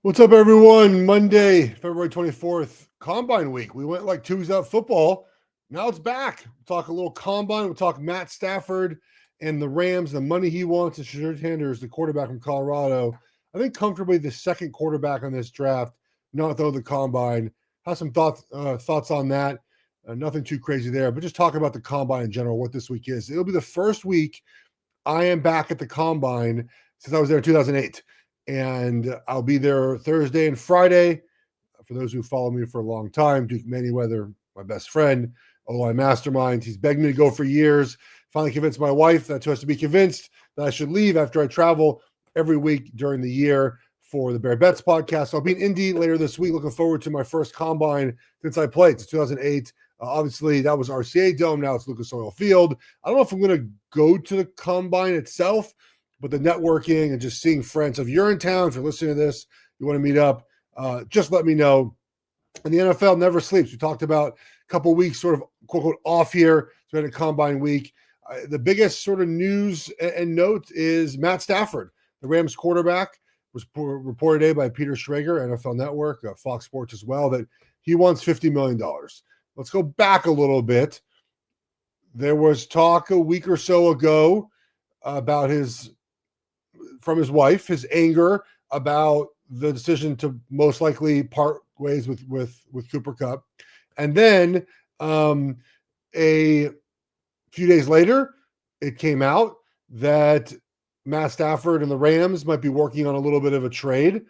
What's up, everyone? Monday, February 24th, Combine Week. We went like 2 weeks without football. Now it's back. We'll talk a little Combine. We'll talk Matt Stafford and the Rams, the money he wants, and Shadur Sanders, the quarterback from Colorado. I think comfortably the second quarterback on this draft, not though the Combine. Have some thoughts on that. Nothing too crazy there, but just talk about the Combine in general, what this week is. It'll be the first week I am back at the Combine since I was there in 2008. And I'll be there Thursday and Friday. For those who follow me for a long time, Duke Manyweather, my best friend, O-line mastermind, he's begged me to go for years. Finally convinced my wife that she has to be convinced that I should leave after I travel every week during the year for the Bear Bets podcast. So I'll be in Indy later this week. Looking forward to my first Combine since I played. It's 2008. Obviously, that was RCA Dome. Now it's Lucas Oil Field. I don't know if I'm going to go to the Combine itself, but the networking and just seeing friends. So if you're in town, if you're listening to this, you want to meet up, just let me know. And the NFL never sleeps. We talked about a couple weeks sort of quote unquote off here. It's been a Combine week. The biggest sort of news and note is Matt Stafford, the Rams quarterback, was reported today by Peter Schrager, NFL Network, Fox Sports as well, that he wants $50 million. Let's go back a little bit. There was talk a week or so ago about from his wife, his anger about the decision to most likely part ways with Cooper Kupp. And then a few days later, it came out that Matt Stafford and the Rams might be working on a little bit of a trade.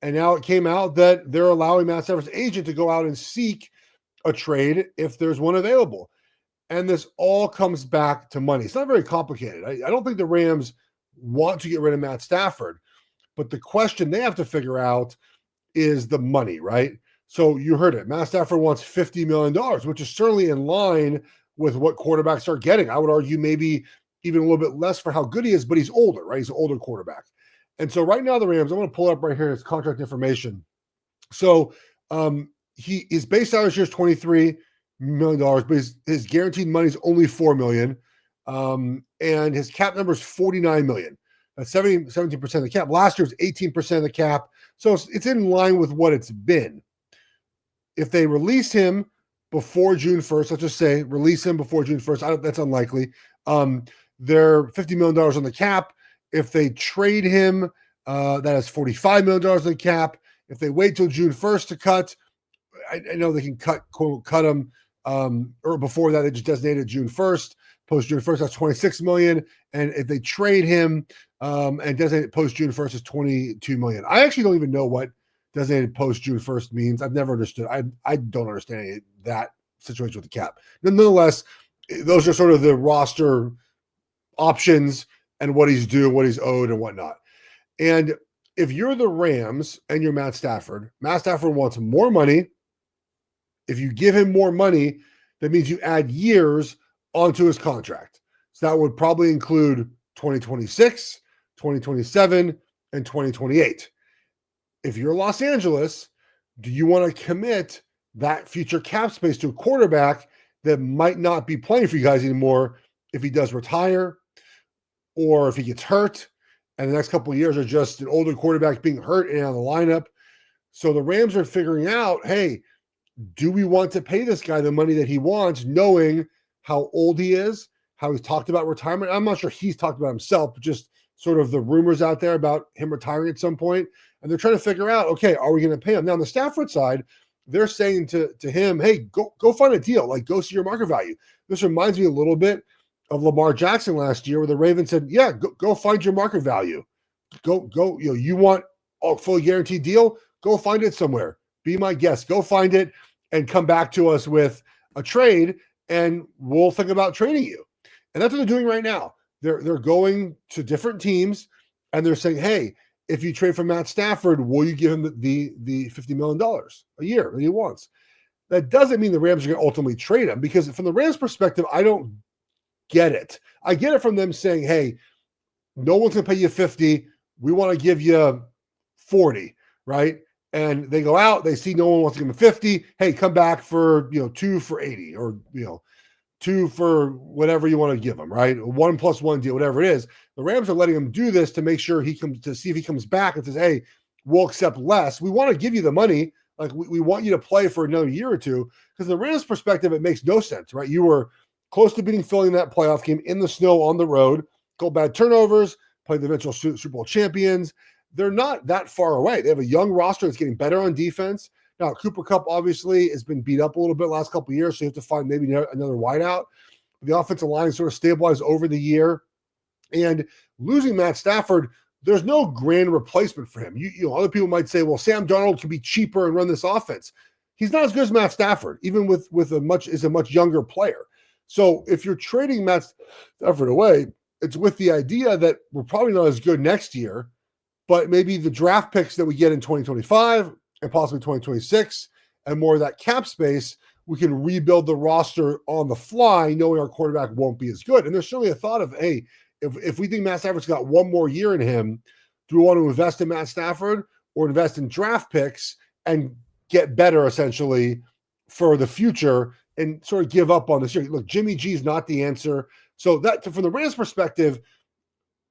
And now it came out that they're allowing Matt Stafford's agent to go out and seek a trade if there's one available. And this all comes back to money. It's not very complicated. I don't think the Rams want to get rid of Matt Stafford, but the question they have to figure out is the money, right? So you heard it. Matt Stafford wants $50 million, which is certainly in line with what quarterbacks are getting. I would argue maybe even a little bit less for how good he is, but he's older, right? He's an older quarterback. And so right now the Rams, I'm going to pull it up right here, his contract information. So his base salary this year is $23 million, but his guaranteed money is only $4 million. And his cap number is $49 million. That's 17% of the cap. Last year was 18% of the cap. So it's in line with what it's been. If they release him before June 1st, let's just say release him before June 1st, that's unlikely. They're $50 million on the cap. If they trade him, that is $45 million on the cap. If they wait till June 1st to cut, I know they can cut him, or before that, they just designated June 1st. Post June 1st, that's $26 million. And if they trade him and designate post June 1st, is $22 million. I actually don't even know what designated post June 1st means. I've never understood. I don't understand that situation with the cap. Nonetheless, those are sort of the roster options and what he's due, what he's owed, and whatnot. And if you're the Rams and you're Matt Stafford wants more money. If you give him more money, that means you add years onto his contract. So that would probably include 2026, 2027, and 2028. If you're Los Angeles, do you want to commit that future cap space to a quarterback that might not be playing for you guys anymore if he does retire or if he gets hurt and the next couple of years are just an older quarterback being hurt and out of the lineup? So the Rams are figuring out, hey, do we want to pay this guy the money that he wants, knowing how old he is, how he's talked about retirement? I'm not sure he's talked about himself, but just sort of the rumors out there about him retiring at some point. And they're trying to figure out, okay, are we going to pay him? Now, on the Stafford side, they're saying to him, hey, go find a deal. Like, go see your market value. This reminds me a little bit of Lamar Jackson last year, where the Ravens said, yeah, go find your market value. Go, you want a fully guaranteed deal? Go find it somewhere. Be my guest. Go find it and come back to us with a trade, and we'll think about trading you. And that's what they're doing right now. They're going to different teams, and they're saying, hey, if you trade for Matt Stafford, will you give him the $50 million a year that he wants? That doesn't mean the Rams are going to ultimately trade him, because from the Rams' perspective, I don't get it. I get it from them saying, hey, no one's going to pay you 50. We want to give you 40, right? And they go out, they see no one wants to give them 50. Hey, come back for, 2 for 80, or, 2 for whatever you want to give them, right? A 1+1 deal, whatever it is. The Rams are letting him do this to make sure to see if he comes back and says, hey, we'll accept less. We want to give you the money. Like we want you to play for another year or two. Because the Rams' perspective, it makes no sense, right? You were close to beating Philly in that playoff game in the snow on the road, go bad turnovers, play the eventual Super Bowl champions. They're not that far away. They have a young roster that's getting better on defense. Now, Cooper Kupp obviously has been beat up a little bit last couple of years, so you have to find maybe another wideout. The offensive line sort of stabilized over the year. And losing Matt Stafford, there's no grand replacement for him. Other people might say, well, Sam Darnold can be cheaper and run this offense. He's not as good as Matt Stafford, even with a much younger player. So if you're trading Matt Stafford away, it's with the idea that we're probably not as good next year, but maybe the draft picks that we get in 2025 and possibly 2026 and more of that cap space, we can rebuild the roster on the fly, knowing our quarterback won't be as good. And there's certainly a thought of, hey, if we think Matt Stafford's got one more year in him, do we want to invest in Matt Stafford or invest in draft picks and get better essentially for the future and sort of give up on this year? Look, Jimmy G is not the answer. So that from the Rams' perspective,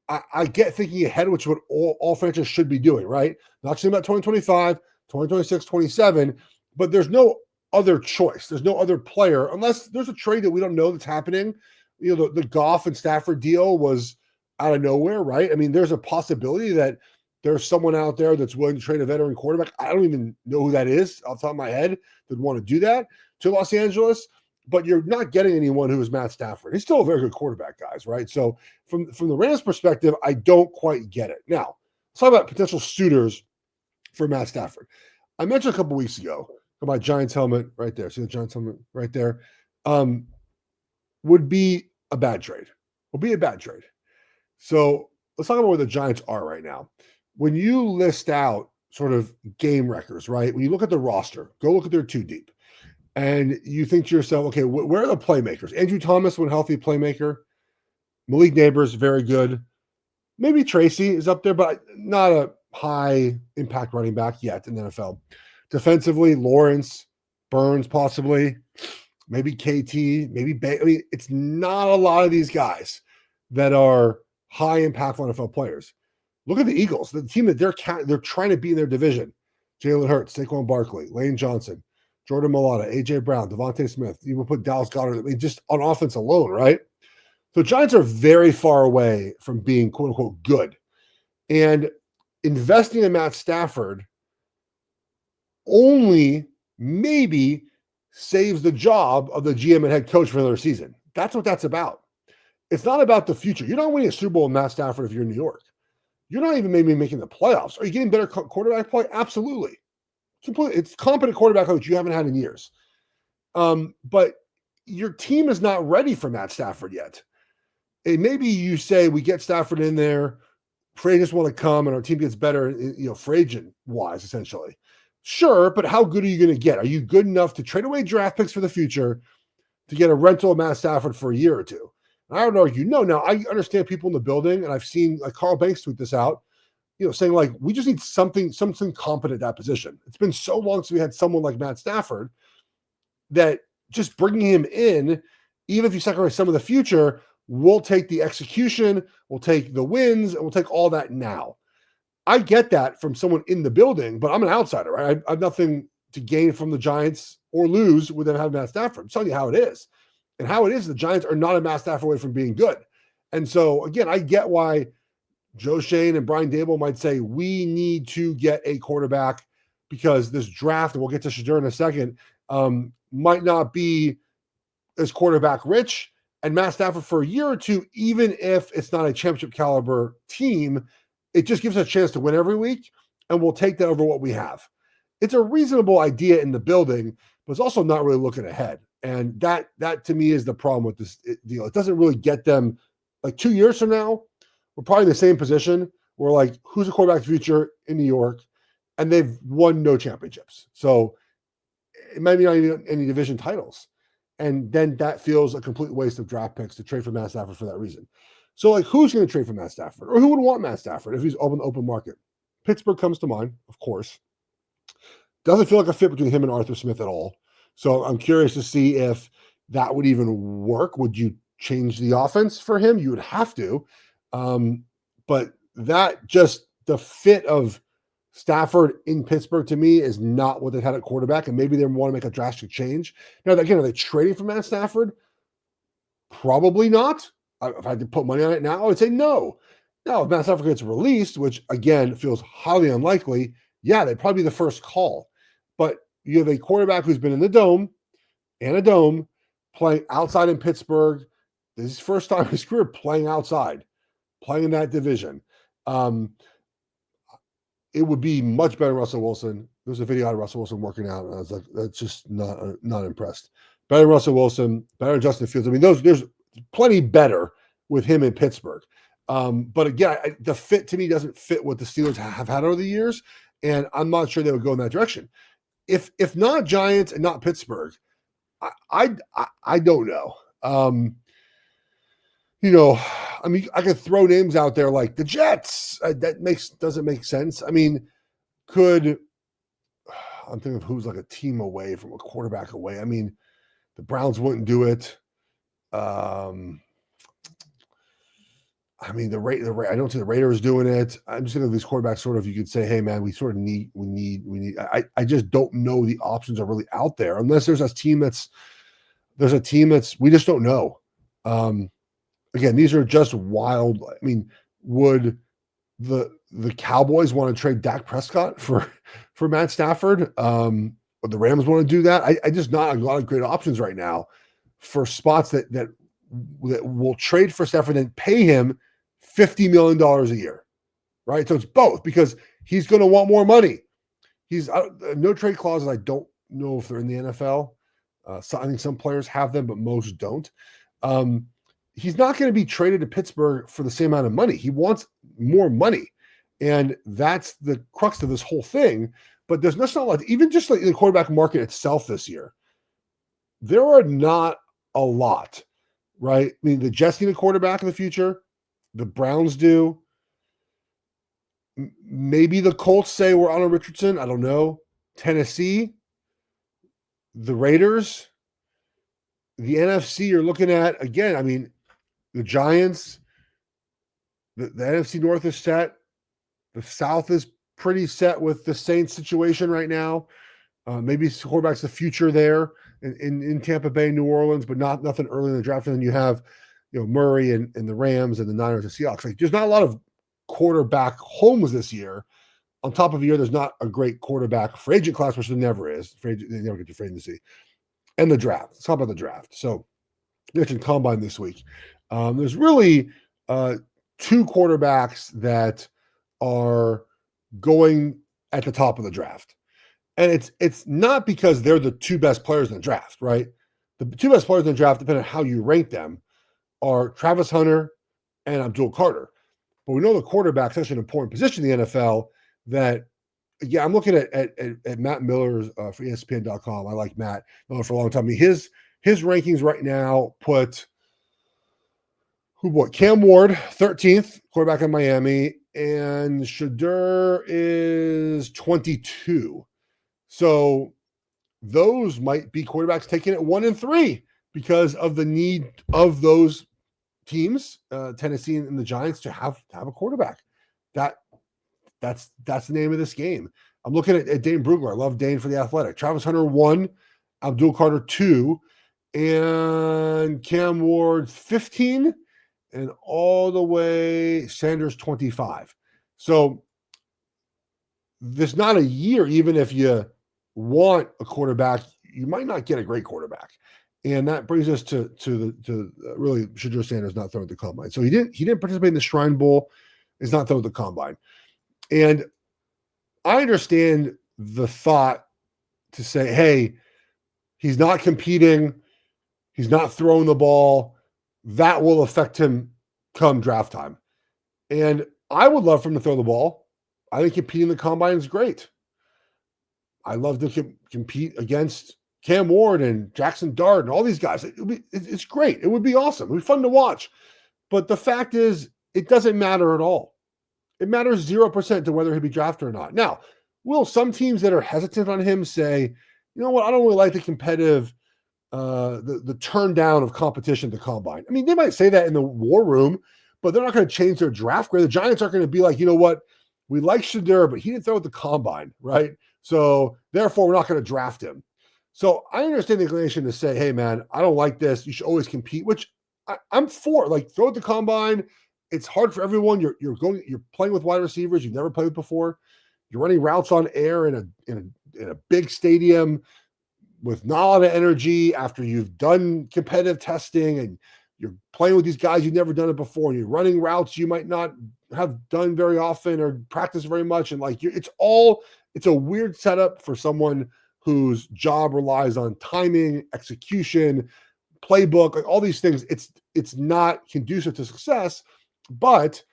I get thinking ahead, which is what all franchises should be doing, right? Not just about 2025, 2026, 27, but there's no other choice. There's no other player, unless there's a trade that we don't know that's happening. The Goff and Stafford deal was out of nowhere, right? I mean, there's a possibility that there's someone out there that's willing to trade a veteran quarterback. I don't even know who that is off the top of my head that would want to do that to Los Angeles. But you're not getting anyone who is Matt Stafford. He's still a very good quarterback, guys, right? So from the Rams' perspective, I don't quite get it. Now, let's talk about potential suitors for Matt Stafford. I mentioned a couple weeks ago my Giants helmet right there. See the Giants helmet right there? Would be a bad trade. Would be a bad trade. So let's talk about where the Giants are right now. When you list out sort of game records, right? When you look at the roster, go look at their two deep. And you think to yourself, okay, where are the playmakers? Andrew Thomas, when healthy, playmaker. Malik Neighbors, very good. Maybe Tracy is up there, but not a high impact running back yet in the NFL. Defensively, Lawrence, Burns, possibly. Maybe KT, maybe I mean, it's not a lot of these guys that are high impact NFL players. Look at the Eagles, the team that they're trying to be in their division. Jalen Hurts, Saquon Barkley, Lane Johnson, Jordan Mailata, A.J. Brown, Devontae Smith. You will put Dallas Goedert. I mean, just on offense alone, right? So Giants are very far away from being quote unquote good. And investing in Matt Stafford only maybe saves the job of the GM and head coach for another season. That's what that's about. It's not about the future. You're not winning a Super Bowl with Matt Stafford if you're in New York. You're not even maybe making the playoffs. Are you getting better quarterback play? Absolutely. It's competent quarterback coach you haven't had in years. But your team is not ready for Matt Stafford yet. And maybe you say we get Stafford in there, free agents want to come, and our team gets better, free agent wise, essentially. Sure, but how good are you going to get? Are you good enough to trade away draft picks for the future to get a rental of Matt Stafford for a year or two? And I would argue no. Now, I understand people in the building, and I've seen like Carl Banks tweet this out, saying like, we just need something competent at that position. It's been so long since we had someone like Matt Stafford that just bringing him in, even if you sacrifice some of the future, we'll take the execution, we'll take the wins, and we'll take all that now. I get that from someone in the building, but I'm an outsider, right? I have nothing to gain from the Giants or lose with them having Matt Stafford. I'm telling you how it is. And how it is, the Giants are not a Matt Stafford away from being good. And so, again, I get why Joe Shane and Brian Dable might say we need to get a quarterback because this draft, and we'll get to Shedeur in a second, might not be as quarterback rich. And Matt Stafford for a year or two, even if it's not a championship caliber team, it just gives us a chance to win every week, and we'll take that over what we have. It's a reasonable idea in the building, but it's also not really looking ahead. And that to me is the problem with this deal. It doesn't really get them, like 2 years from now, we're probably in the same position. We're like, who's the quarterback future in New York? And they've won no championships. So it might be not even any division titles. And then that feels a complete waste of draft picks to trade for Matt Stafford for that reason. So, like, who's going to trade for Matt Stafford? Or who would want Matt Stafford if he's open market? Pittsburgh comes to mind, of course. Doesn't feel like a fit between him and Arthur Smith at all. So I'm curious to see if that would even work. Would you change the offense for him? You would have to. But that just the fit of Stafford in Pittsburgh to me is not what they had at quarterback, and maybe they want to make a drastic change. Now, again, are they trading for Matt Stafford? Probably not. If I had to put money on it now, I would say no. Now, if Matt Stafford gets released, which again feels highly unlikely, yeah, they'd probably be the first call. But you have a quarterback who's been in the dome and a dome playing outside in Pittsburgh. This is his first time in his career playing outside, playing in that division. It would be much better Russell Wilson. There's a video of Russell Wilson working out, and I was like, that's just not impressed. Better Russell Wilson, better Justin Fields. I mean, there's plenty better with him in Pittsburgh. But again, the fit to me doesn't fit what the Steelers have had over the years, and I'm not sure they would go in that direction. If not Giants and not Pittsburgh, I don't know. I mean, I could throw names out there like the Jets. Doesn't make sense. I mean, I'm thinking of who's like a team away from a quarterback away. I mean, the Browns wouldn't do it. I mean, I don't see the Raiders doing it. I'm just thinking of these quarterbacks. Sort of, you could say, hey man, we need. I just don't know the options are really out there unless there's a team that's we just don't know. Again, these are just wild. I mean, would the Cowboys want to trade Dak Prescott for Matt Stafford? Would the Rams want to do that? I just not a lot of great options right now for spots that will trade for Stafford and pay him $50 million a year, right? So it's both because he's going to want more money. He's no trade clauses. I don't know if they're in the NFL. So I think some players have them, but most don't. He's not going to be traded to Pittsburgh for the same amount of money. He wants more money. And that's the crux of this whole thing. But there's not a lot, even just like the quarterback market itself this year, there are not a lot, right? I mean, the Jets need a quarterback in the future. The Browns do. Maybe the Colts say we're on a Richardson. I don't know. Tennessee, the Raiders, the NFC you're looking at, again, I mean, the Giants, the NFC North is set. The South is pretty set with the Saints situation right now. Maybe quarterback's the future there in Tampa Bay, New Orleans, but nothing early in the draft. And then you have, Murray and the Rams and the Niners and Seahawks. Like, there's not a lot of quarterback homes this year. On top of a year, there's not a great quarterback free agent class, which there never is. They never get to free agency. And the draft. Let's talk about the draft. So, you mentioned combine this week. There's really two quarterbacks that are going at the top of the draft. And it's not because they're the two best players in the draft, right? The two best players in the draft, depending on how you rank them, are Travis Hunter and Abdul Carter. But we know the quarterback's such an important position in the NFL that, yeah, I'm looking at Matt Miller's for ESPN.com. I like Matt Miller for a long time. I mean, his rankings right now put Cam Ward 13th, quarterback in Miami, and Shadur is 22. So those might be quarterbacks taken at 1 and 3 because of the need of those teams, Tennessee and the Giants, to have a quarterback. That's the name of this game. I'm looking at Dane Brugler. I love Dane for the Athletic. Travis Hunter 1, Abdul Carter 2, and Cam Ward 15, and all the way Sanders 25. So there's not a year, even if you want a quarterback, you might not get a great quarterback. And that brings us to really Shadur Sanders not throwing at the combine. So he didn't participate in the Shrine Bowl, is not throwing at the combine. And I understand the thought to say, hey, he's not competing, he's not throwing the ball, that will affect him come draft time. And I would love for him to throw the ball. I think competing in the combine is great. I love to compete against Cam Ward and Jackson Dart and all these guys. It's great. It would be awesome. It would be fun to watch. But the fact is, it doesn't matter at all. It matters 0% to whether he'll be drafted or not. Now, will some teams that are hesitant on him say, you know what, I don't really like the competitive, the turn down of competition at the combine? I mean, they might say that in the war room, but they're not going to change their draft grade. The Giants aren't going to be like, you know what, we like Shadur, but he didn't throw at the combine, right? So therefore, we're not going to draft him. So I understand the inclination to say, hey, man, I don't like this. You should always compete, which I'm for. Like, throw at the combine. It's hard for everyone. You're playing with wide receivers you've never played with before. You're running routes on air in a big stadium with not a lot of energy after you've done competitive testing, and you're playing with these guys you've never done it before, and you're running routes you might not have done very often or practice very much. And like, it's a weird setup for someone whose job relies on timing, execution, playbook, like all these things. It's not conducive to success, but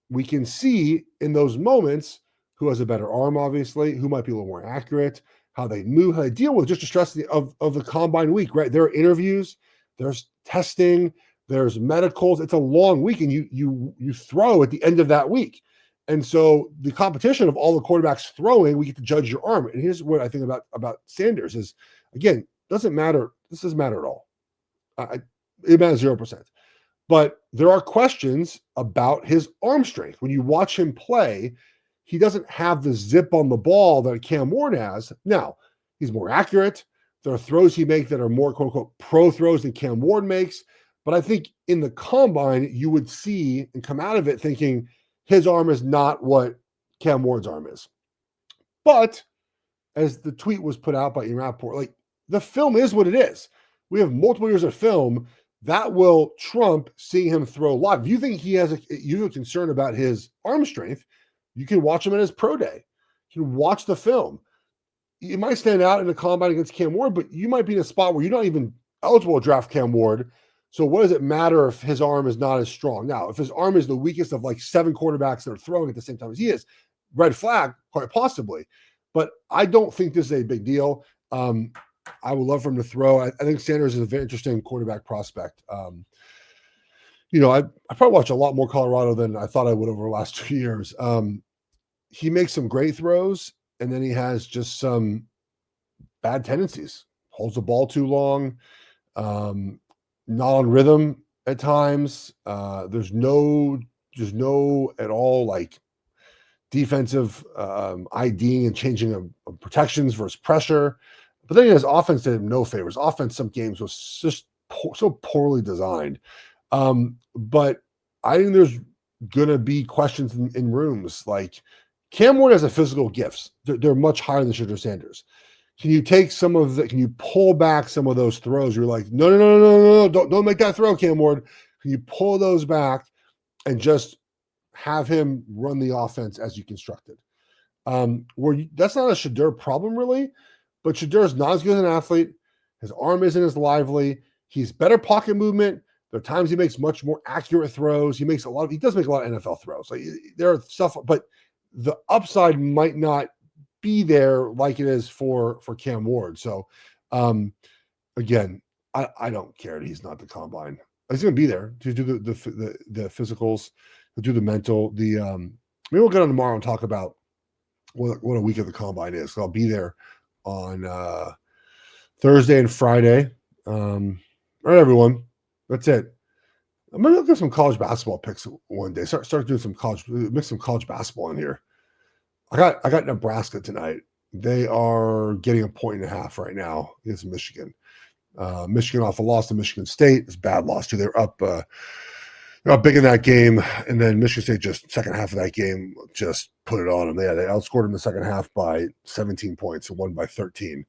we can see in those moments who has a better arm, obviously, who might be a little more accurate, how they move, how they deal with just the stress of the combine week, right? There are interviews, there's testing, there's medicals. It's a long week, and you throw at the end of that week. And so the competition of all the quarterbacks throwing, we get to judge your arm. And here's what I think about Sanders is, again, doesn't matter. This doesn't matter at all. It matters 0%. But there are questions about his arm strength. When you watch him play, he doesn't have the zip on the ball that Cam Ward has. Now, he's more accurate. There are throws he makes that are more, quote unquote, pro throws than Cam Ward makes. But I think in the combine, you would see and come out of it thinking his arm is not what Cam Ward's arm is. But as the tweet was put out by Ian Rappaport, like, the film is what it is. We have multiple years of film that will trump seeing him throw live. If you think you have a concern about his arm strength, you can watch him at his pro day. You can watch the film. It might stand out in the combine against Cam Ward, but you might be in a spot where you're not even eligible to draft Cam Ward. So what does it matter if his arm is not as strong? Now, if his arm is the weakest of like 7 quarterbacks that are throwing at the same time as he is, red flag, quite possibly. But I don't think this is a big deal. I would love for him to throw. I think Sanders is a very interesting quarterback prospect. I probably watched a lot more Colorado than I thought I would over the last 2 years. He makes some great throws, and then he has just some bad tendencies. Holds the ball too long, not on rhythm at times. There's no at all like defensive IDing and changing of protections versus pressure. But then his offense did him no favors. Offense, some games was just so poorly designed. But I think there's going to be questions in rooms. Like, Cam Ward has a physical gifts. They're much higher than Shadur Sanders. Can you take can you pull back some of those throws? You're like, no, don't make that throw, Cam Ward. Can you pull those back and just have him run the offense as you constructed? That's not a Shadur problem, really. But Shadur is not as good as an athlete. His arm isn't as lively. He's better pocket movement. There are times he makes much more accurate throws. He does make a lot of NFL throws. Like, there are stuff, but the upside might not be there like it is for Cam Ward. So, again, I don't care that he's not the combine. He's going to be there to do the physicals, to do the mental. Maybe we'll get on tomorrow and talk about what a week of the combine is. So I'll be there on Thursday and Friday. All right, everyone. That's it. I'm gonna look at some college basketball picks one day. Start doing mix some college basketball in here. I got Nebraska tonight. They are getting 1.5 right now against Michigan. Michigan off a loss to Michigan State. It's a bad loss too. They're up big in that game, and then Michigan State just second half of that game just put it on them. They outscored them in the second half by 17 points and won by 13.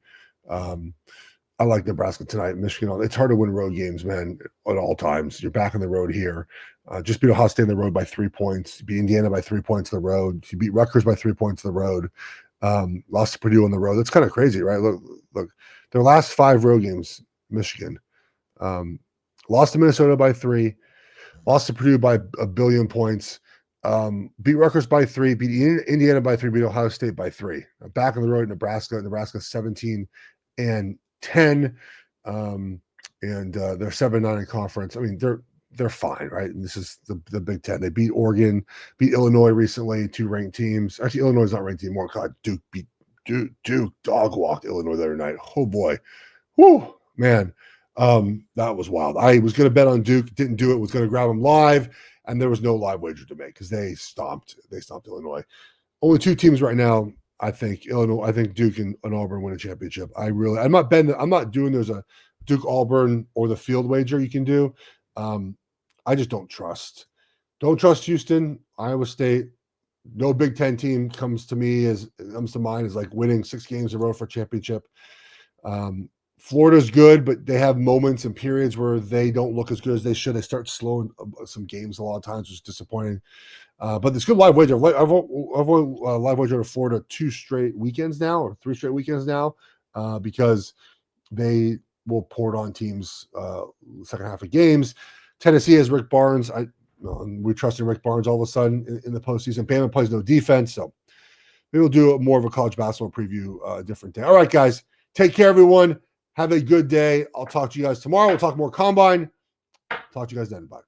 I like Nebraska tonight. Michigan, it's hard to win road games, man, at all times. You're back on the road here. Just beat Ohio State on the road by 3 points. You beat Indiana by 3 points on the road. You beat Rutgers by 3 points on the road. Lost to Purdue on the road. That's kind of crazy, right? Look, their last 5 road games, Michigan. Lost to Minnesota by 3. Lost to Purdue by 1 billion points. Beat Rutgers by 3. Beat Indiana by 3. Beat Ohio State by 3. Back on the road in Nebraska. Nebraska 17 and 10, and they're 7-9 in conference. I mean, they're fine, right? And this is the Big Ten. They beat Oregon, beat Illinois recently, 2 ranked teams. Actually, Illinois is not ranked anymore. God, Duke dog walked Illinois the other night. Oh boy, whoo, man, that was wild. I was going to bet on Duke, didn't do it. Was going to grab them live and there was no live wager to make because they stomped Illinois. Only two teams right now. I think Illinois. I think Duke and Auburn win a championship. I'm not betting. I'm not doing. There's a Duke Auburn or the field wager you can do. I just don't trust. Don't trust Houston, Iowa State. No Big Ten team comes to mind as like winning 6 games in a row for a championship. Florida's good, but they have moments and periods where they don't look as good as they should. They start slowing some games a lot of times, which is disappointing. But it's good live wager. I've won live wager to Florida 2 straight weekends now, or 3 straight weekends now, because they will pour it on teams second half of games. Tennessee has Rick Barnes. We trust in Rick Barnes all of a sudden in the postseason. Bama plays no defense, so maybe we'll do more of a college basketball preview a different day. All right, guys. Take care, everyone. Have a good day. I'll talk to you guys tomorrow. We'll talk more combine. Talk to you guys then. Bye.